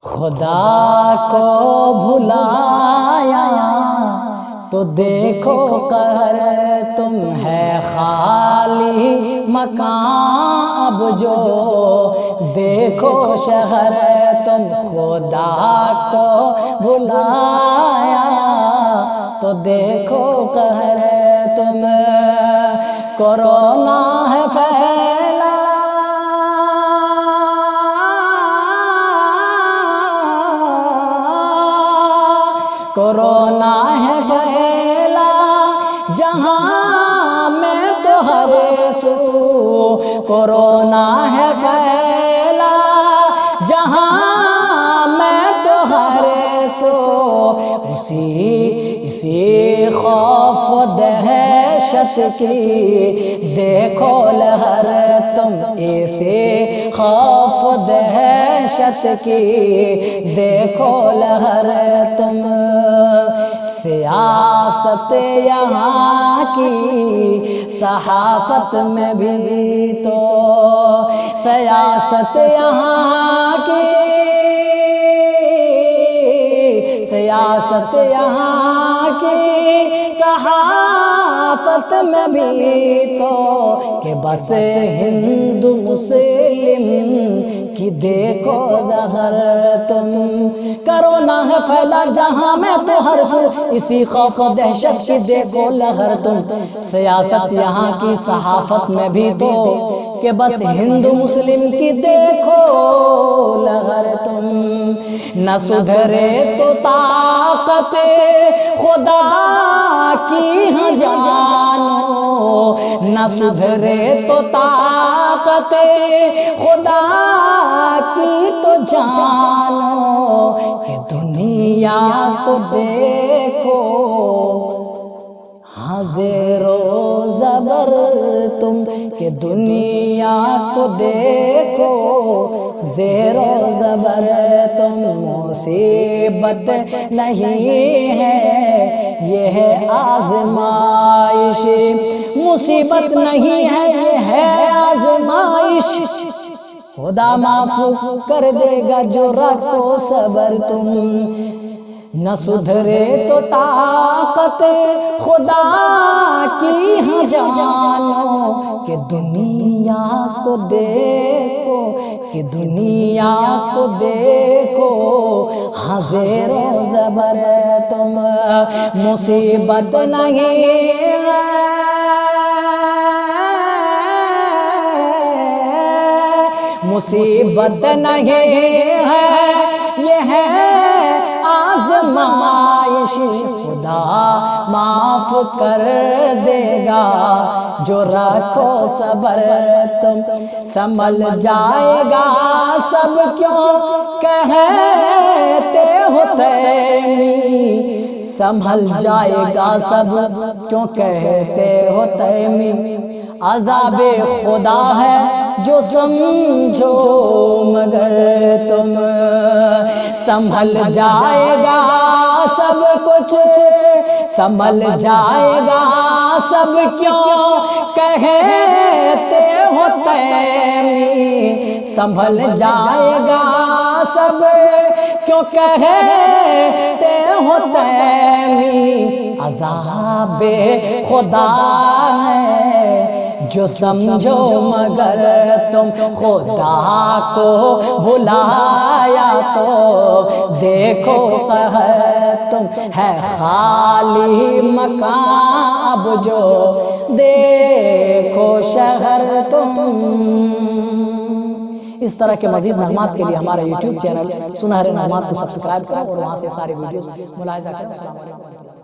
خدا کو بھلایا تو دیکھو قہر تم ہے خالی مکان اب جو دیکھو شہر تم خدا کو بھلایا تو دیکھو قہر تم کورونا ہے پھیلا کورونا ہے پھیلا جہاں میں تو ہر سو کورونا ہے پھیلا جہاں میں تو ہر سو اسی خوف و دہشت کی دیکھو لہر تم اسی خوف و دہشت کی دیکھو لہر تم سیاست یہاں کی صحافت میں بھی تو سیاست یہاں کی سیاست یہاں کی صحافت میں بھی تو کہ بس ہندو مسلم کی دیکھو زہر تم کورونا ہے پھیلا جہاں میں تو ہر سو اسی خوف و دہشت کی دیکھو لہر تم سیاست یہاں کی صحافت میں بھی تو کہ بس ہندو مسلم کی دیکھو لہر تم نہ سدھرے تو طاقت خدا کی ہاں جانو نہ سدھرے تو طاقت خدا کی تو جانو کہ دنیا کو دیکھو ہاں زیر و زبر تم کہ دنیا کو دیکھو زیر و زبر تم مصیبت نہیں ہے یہ ہے آزمائش مصیبت نہیں ہے یہ ہے آزمائش خدا معاف کر دے گا جو رکھو صبر تم نہ سدھرے تو طاقت خدا کی ہاں جانو کہ دنیا کو دیکھو کہ دنیا کو دیکھو ہاں زیر و زبر تم مصیبت نہیں ہے مصیبت نہیں ہے یہ ہے آزمائش خدا معاف کر دے گا جو رکھو صبر تم سنبھل جائے گا سب کیوں کہتے ہو تیمی سنبھل جائے گا سب کیوں کہتے ہو تیمی عذاب خدا ہے جو سمجھو مگر تم سنبھل جائے گا سب کچھ سنبھل جائے گا سب کیوں کہتے ہو تیمی سنبھل جائے گا سب کیوں کہتے ہو تیمی عذاب خدا ہے جو سمجھو مگر تم خدا کو بھلایا تو دیکھو قہر تم ہے خالی مکان اب جو دیکھو شہر تم اس طرح کے مزید نغمات کے لیے ہمارا یوٹیوب چینل سنہرے نغمات کو سبسکرائب کریں اور وہاں سے سارے ویڈیوز ملاحظہ کریں۔ السلام علیکم۔